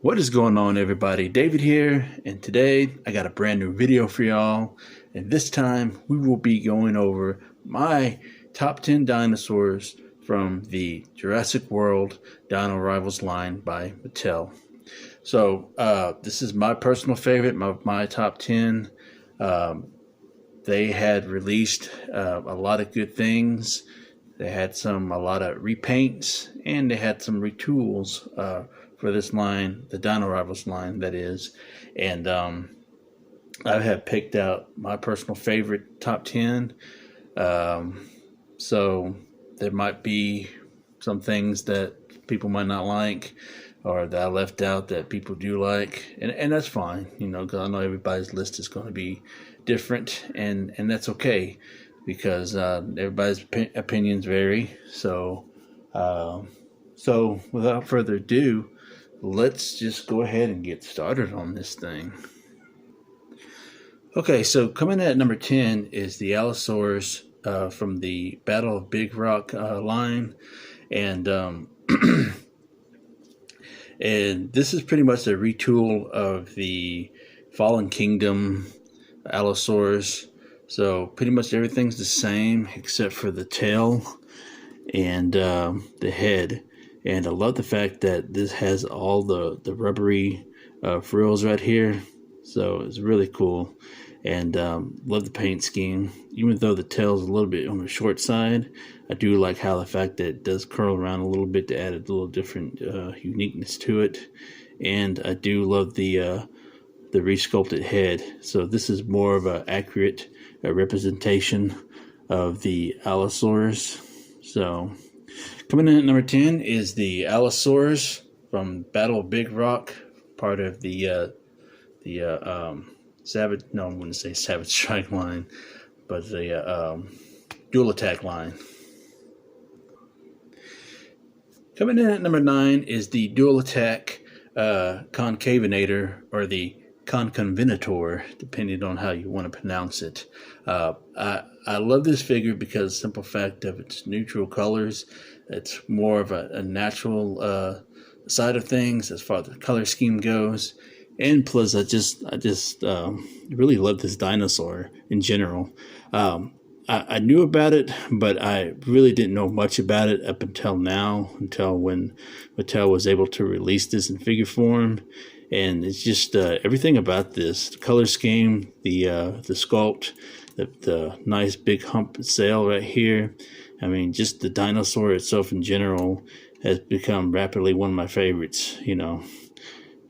What is going on, everybody? David here, and today I got a brand new video for y'all. And this time we will be going over my top 10 dinosaurs from the Jurassic World Dino Rivals line by Mattel. So this is my personal favorite, my top 10. They had released a lot of good things. They had a lot of repaints, and they had some retools for this line, the Dino Rivals line, that is. And I have picked out my personal favorite top 10. So there might be some things that people might not like, or that I left out that people do like, and that's fine, because I know everybody's list is going to be different, and that's okay, because everybody's opinions vary. So without further ado, let's just go ahead and get started on this thing. Okay, so coming at number 10 is the Allosaurus from the Battle of Big Rock line, and and this is pretty much a retool of the Fallen Kingdom Allosaurus. So pretty much everything's the same except for the tail and the head. And I love the fact that this has all the rubbery frills right here. So it's really cool. And love the paint scheme. Even though the tail's a little bit on the short side, I do like how the fact that it does curl around a little bit to add a little different uniqueness to it. And I do love the resculpted head. So this is more of an accurate representation of the Allosaurus. So coming in at number 10 is the Allosaurus from Battle of Big Rock, part of the Savage, no, I wouldn't say Savage Strike line, but the Dual Attack line. Coming in at number 9 is the Dual Attack Concavinator, or the Conconvenator, depending on how you want to pronounce it. I love this figure because simple fact of its neutral colors. It's more of a natural side of things as far as the color scheme goes. And plus, I just really love this dinosaur in general. I knew about it, but I really didn't know much about it up until now, until when Mattel was able to release this in figure form. And it's just everything about this, the color scheme, the sculpt, the nice big hump sail right here. I mean, just the dinosaur itself in general has become rapidly one of my favorites,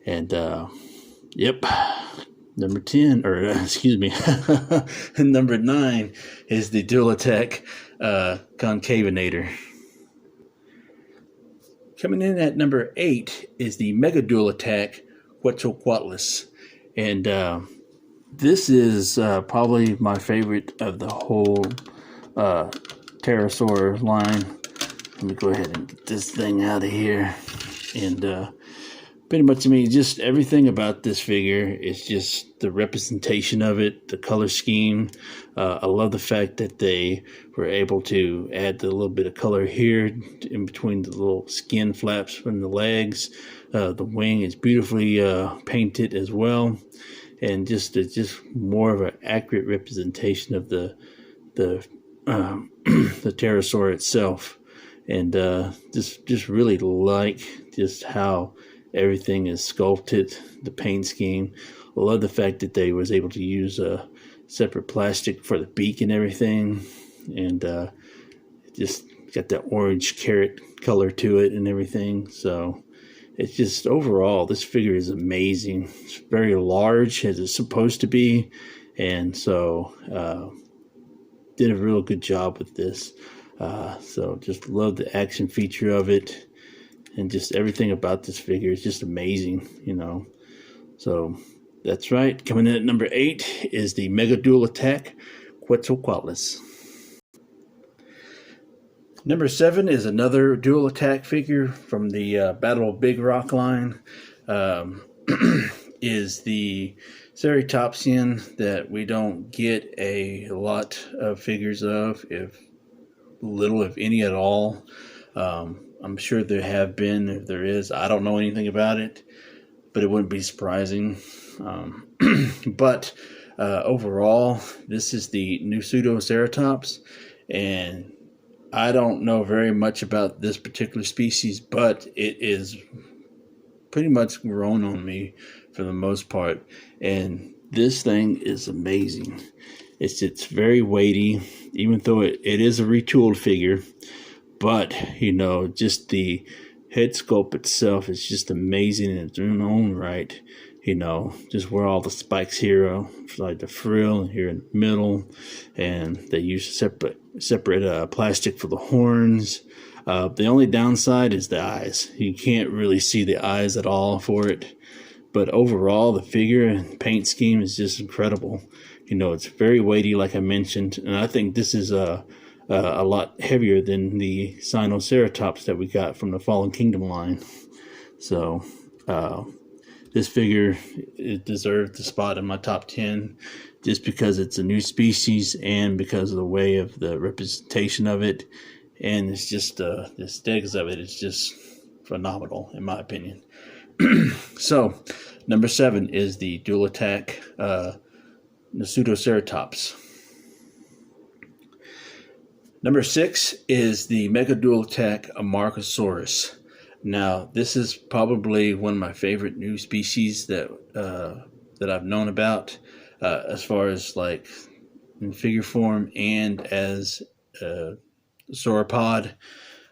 And yep, number 10, or excuse me, number 9 is the Dual Attack Concavinator. Coming in at number 8 is the Mega Dual Attack Quetzalcoatlus. And this is probably my favorite of the whole pterosaur line. Let me go ahead and get this thing out of here. And pretty much, just everything about this figure is just the representation of it, the color scheme. I love the fact that they were able to add a little bit of color here in between the little skin flaps from the legs. The wing is beautifully painted as well, and it's just more of an accurate representation of the pterosaur itself. And just really like just how everything is sculpted, the paint scheme. I love the fact that they was able to use a separate plastic for the beak and everything, and just got that orange carrot color to it and everything. So it's just, overall, this figure is amazing. It's very large, as it's supposed to be, and so did a real good job with this. So just love the action feature of it. And just everything about this figure is just amazing, So that's right. Coming in at number 8 is the Mega Dual Attack Quetzalcoatlus. Number 7 is another Dual Attack figure from the Battle of Big Rock line. Is the Ceratopsian that we don't get a lot of figures of, if little, if any at all. I'm sure there have been. If there is, I don't know anything about it. but it wouldn't be surprising. But overall, this is the new Pseudoceratops, and I don't know very much about this particular species, but it is pretty much grown on me for the most part, and this thing is amazing. It's very weighty, even though it is a retooled figure, but just the head sculpt itself is just amazing in its own right. Just where all the spikes here, like the frill here in the middle, and they use separate plastic for the horns. The only downside is the eyes. You can't really see the eyes at all for it, but overall the figure and paint scheme is just incredible. It's very weighty, like I mentioned, and I think this is a lot heavier than the Sinoceratops that we got from the Fallen Kingdom line. So this figure, it deserved the spot in my top 10 just because it's a new species and because of the way of the representation of it, and it's just the aesthetics of it is just phenomenal in my opinion. So number 7 is the Dual Attack the Pseudoceratops. Number 6 is the Mega Dual Attack Amargasaurus. Now, this is probably one of my favorite new species that I've known about, as far as like in figure form and as a sauropod.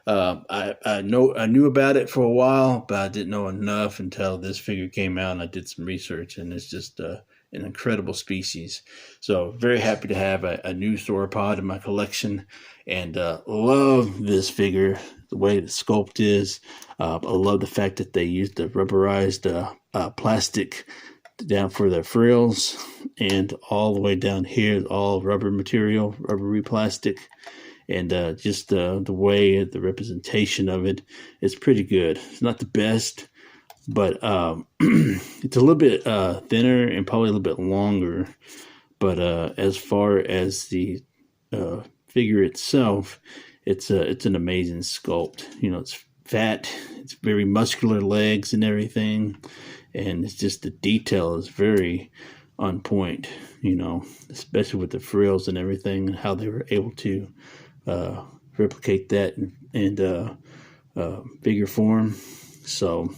I knew about it for a while, but I didn't know enough until this figure came out, and I did some research, and it's just an incredible species. So very happy to have a new sauropod in my collection, and love this figure, the way the sculpt is. I love the fact that they used the rubberized plastic down for the frills, and all the way down here, all rubber material, rubbery plastic. And just the way, the representation of it is pretty good. It's not the best, but it's a little bit thinner and probably a little bit longer. But as far as the figure itself, it's an amazing sculpt. It's fat, it's very muscular legs and everything, and it's just the detail is very on point. Especially with the frills and everything, and how they were able to replicate that in figure form. So,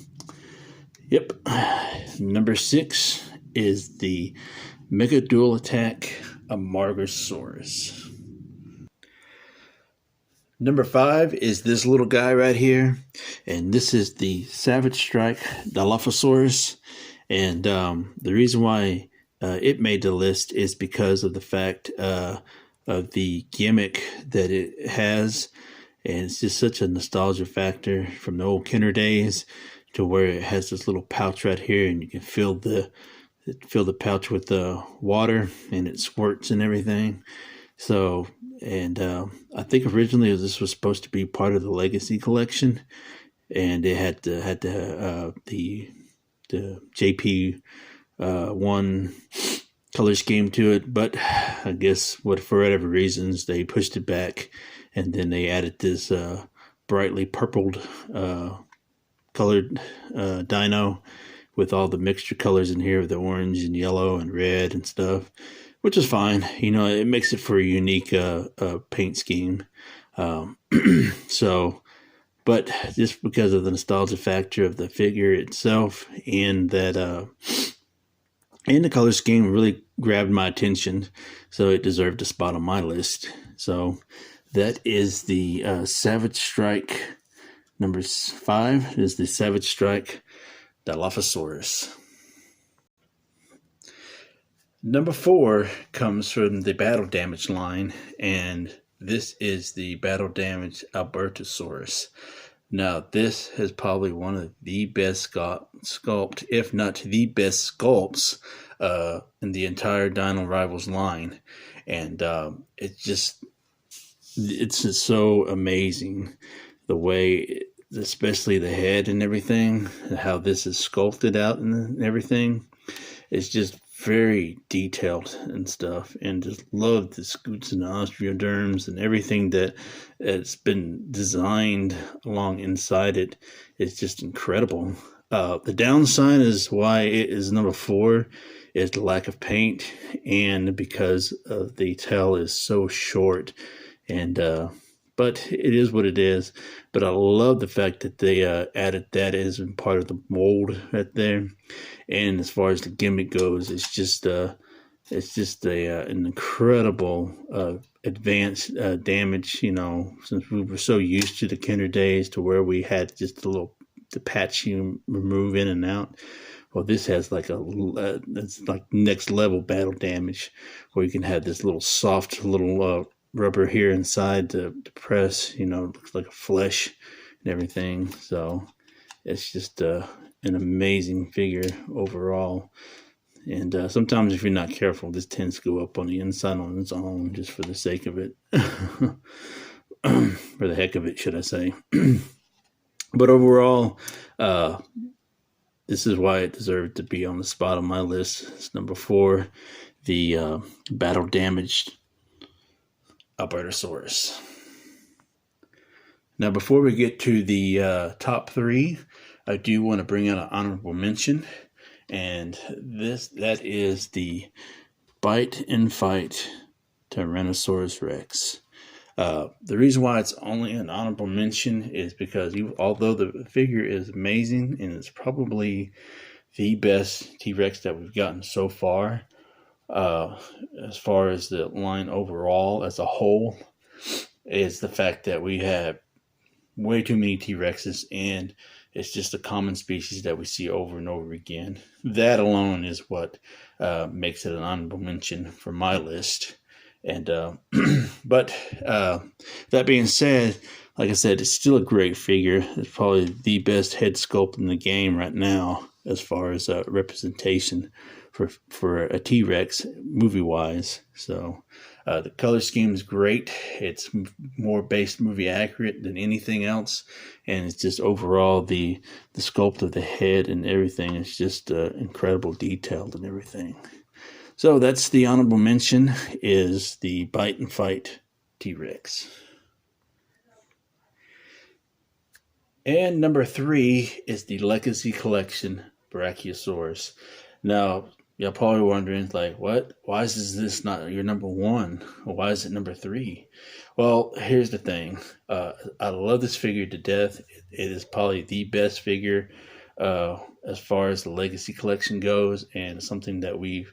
yep. Number 6 is the Mega Dual Attack Amargasaurus. Number 5 is this little guy right here, and this is the Savage Strike Dilophosaurus. And the reason why it made the list is because of the fact of the gimmick that it has, and it's just such a nostalgia factor from the old Kenner days, to where it has this little pouch right here, and you can fill the pouch with the water, and it squirts and everything. So, and I think originally this was supposed to be part of the Legacy collection, and it had the JP one color scheme to it, but I guess for whatever reasons they pushed it back, and then they added this brightly purpled colored dino with all the mixture colors in here, the orange and yellow and red and stuff, which is fine. It makes it for a unique paint scheme. So, but just because of the nostalgia factor of the figure itself, and that and the color scheme really grabbed my attention, so it deserved a spot on my list. So that is the Savage Strike. Number 5 is the Savage Strike Dilophosaurus. Number 4 comes from the Battle Damage line, and this is the Battle Damage Albertosaurus. Now, this is probably one of the best sculpt, if not the best sculpts in the entire Dino Rivals line. And it's just so amazing the way, especially the head and everything, how this is sculpted out and everything. It's just very detailed and stuff, and just love the scoots and the osteoderms and everything that it's been designed along inside it. It's just incredible. The downside is why it is number 4 is the lack of paint, and because of the tail is so short. And but it is what it is. But I love the fact that they added that as part of the mold right there. And as far as the gimmick goes, it's just an incredible advanced damage. You know, since we were so used to the Kinder days to where we had just the patch you remove in and out. Well, this has like it's like next level battle damage, where you can have this little soft little rubber here inside to press. You know, it looks like a flesh and everything. So it's just an amazing figure overall. And sometimes if you're not careful, this tends to go up on the inside on its own just for the sake of it. For the heck of it, should I say. But overall, this is why it deserved to be on the spot on my list. It's number 4, the battle damaged Albertosaurus. Now, before we get to the top 3, I do want to bring out an honorable mention, and that is the Bite and Fight Tyrannosaurus Rex. The reason why it's only an honorable mention is because although the figure is amazing and it's probably the best T-Rex that we've gotten so far, as far as the line overall as a whole, is the fact that we have way too many T-Rexes, and it's just a common species that we see over and over again. That alone is what makes it an honorable mention for my list. And but that being said, like I said, it's still a great figure. It's probably the best head sculpt in the game right now as far as representation for a T-Rex movie wise. So the color scheme is great. It's more based movie accurate than anything else, and it's just overall the sculpt of the head and everything is just incredible detailed and everything. So that's the honorable mention, is the Bite and Fight T-Rex. And number 3 is the Legacy Collection Brachiosaurus. Now, you're probably wondering, like, what? Why is this not your number 1? Or why is it number 3? Well, here's the thing. I love this figure to death. It is probably the best figure as far as the Legacy Collection goes, and something that we've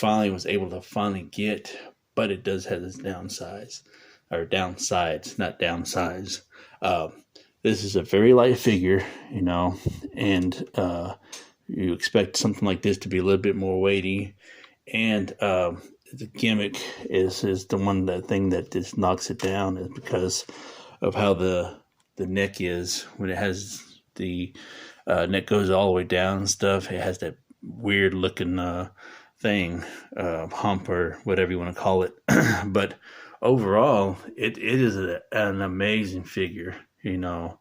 was able to get, but it does have its downsides, not downsides. This is a very light figure, you know, and you expect something like this to be a little bit more weighty, and the gimmick is the thing that just knocks it down, is because of how the neck is. When it has the neck goes all the way down and stuff, it has that weird looking thing, hump or whatever you want to call it. But overall, it is an amazing figure. You know,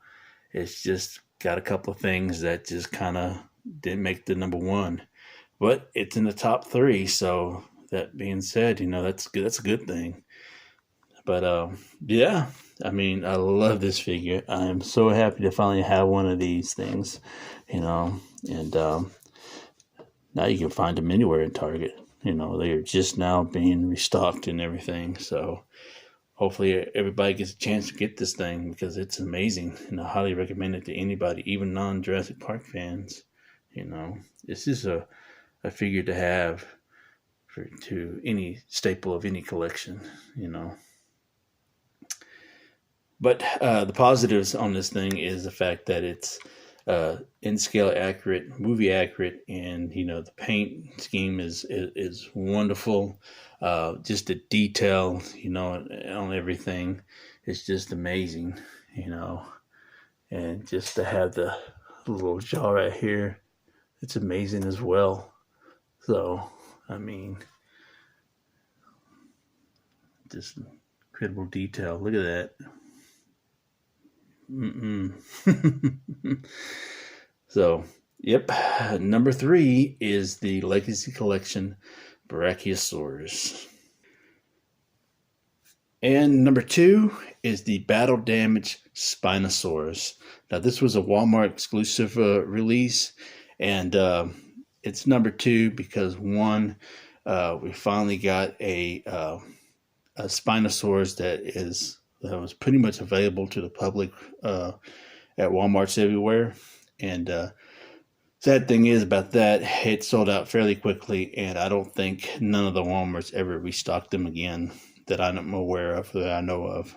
it's just got a couple of things that just kind of didn't make the number 1, but it's in the top 3. So that being said, you know, that's good. That's a good thing. But yeah, I mean, I love this figure. I am so happy to finally have one of these things, you know, and now you can find them anywhere in Target. You know, they are just now being restocked and everything. So hopefully everybody gets a chance to get this thing, because it's amazing. And I highly recommend it to anybody, even non-Jurassic Park fans. You know, this is a figure to have to any staple of any collection, you know. But the positives on this thing is the fact that it's in scale accurate, movie accurate, and you know the paint scheme is wonderful. Just the detail, you know, on everything is just amazing, you know. And just to have the little jaw right here, it's amazing as well. So I mean, just incredible detail. Look at that. So, yep. Number 3 is the Legacy Collection Brachiosaurus. And number 2 is the Battle Damage Spinosaurus. Now, this was a Walmart exclusive release, and it's number 2 because one, we finally got a Spinosaurus that was pretty much available to the public at Walmarts everywhere. And sad thing is about that, it sold out fairly quickly, and I don't think none of the Walmarts ever restocked them again that I'm aware of, that I know of.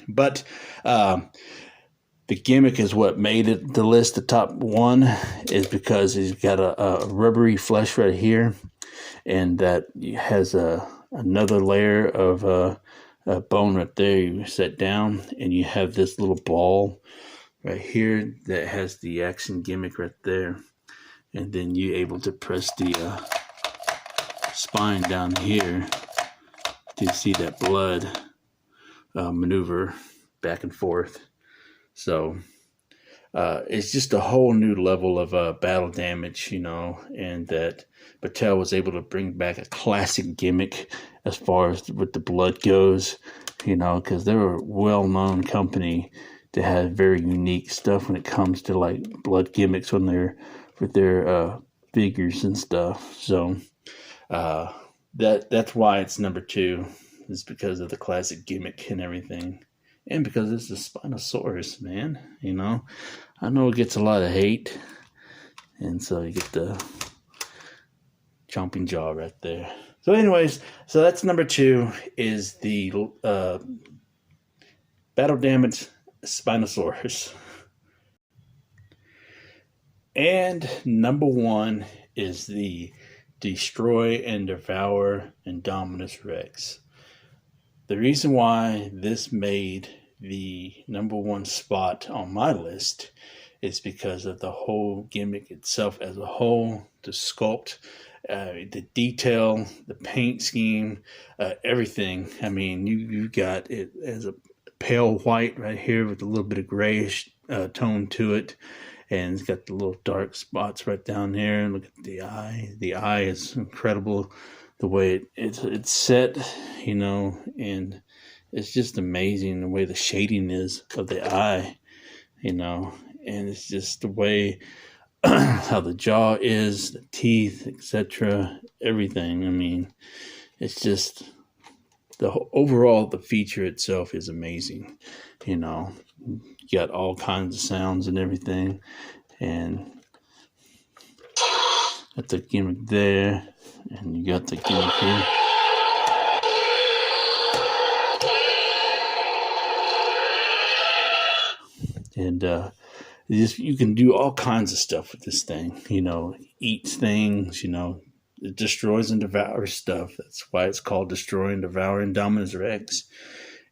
But the gimmick is what made it the list. The top one is because he's got a rubbery flesh right here, and that has another layer of a bone right there. You set down, and you have this little ball right here that has the action gimmick right there, and then you're able to press the spine down here to see that blood maneuver back and forth. So it's just a whole new level of battle damage, and that Mattel was able to bring back a classic gimmick as far as with the blood goes, because they're a well-known company to have very unique stuff when it comes to like blood gimmicks with their figures and stuff. So that's why it's number 2, is because of the classic gimmick and everything. And because it's a Spinosaurus, man. I know it gets a lot of hate. And so you get the chomping jaw right there. So anyways, so that's number 2, is the Battle Damage Spinosaurus. And number 1 is the Destroy and Devour Indominus Rex. The reason why this made the number 1 spot on my list is because of the whole gimmick itself as a whole, the sculpt, the detail, the paint scheme, everything. I mean, you got it as a pale white right here with a little bit of grayish tone to it. And it's got the little dark spots right down there. And look at the eye. The eye is incredible. The way it's set, and it's just amazing the way the shading is of the eye, and it's just the way how the jaw is, the teeth, etc., everything. I mean, it's just overall the feature itself is amazing. You got all kinds of sounds and everything, and got the gimmick there, and you got the gimmick here. And you can do all kinds of stuff with this thing. Eats things. It destroys and devours stuff. That's why it's called Destroy and Devour Indominus Rex.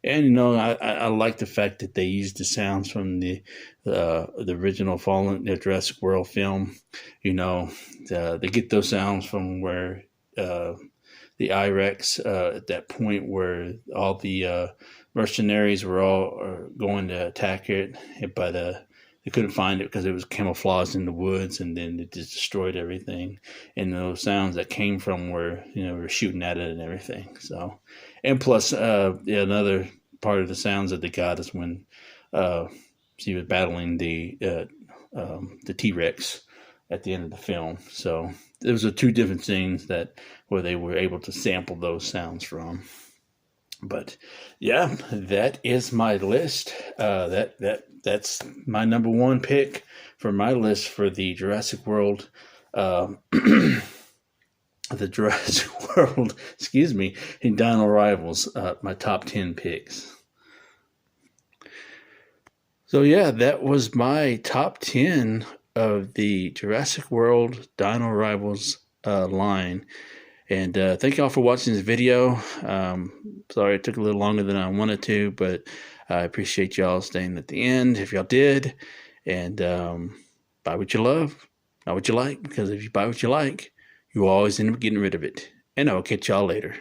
And I like the fact that they used the sounds from the original Jurassic World film. They get those sounds from where the I-Rex at that point where all the mercenaries were all going to attack it, but they couldn't find it because it was camouflaged in the woods, and then it just destroyed everything. And those sounds that came from where were shooting at it and everything. So, and plus, another part of the sounds that they got is when she was battling the T-Rex at the end of the film. So those are 2 different scenes where they were able to sample those sounds from. But yeah, that is my list. That's my number 1 pick for my list for the Jurassic World, in Dino Rivals, my top 10 picks. So yeah, that was my top 10 of the Jurassic World Dino Rivals line. And thank you all for watching this video. Sorry it took a little longer than I wanted to, but I appreciate y'all staying at the end if y'all did. And buy what you love, not what you like, because if you buy what you like, you always end up getting rid of it. And I will catch y'all later.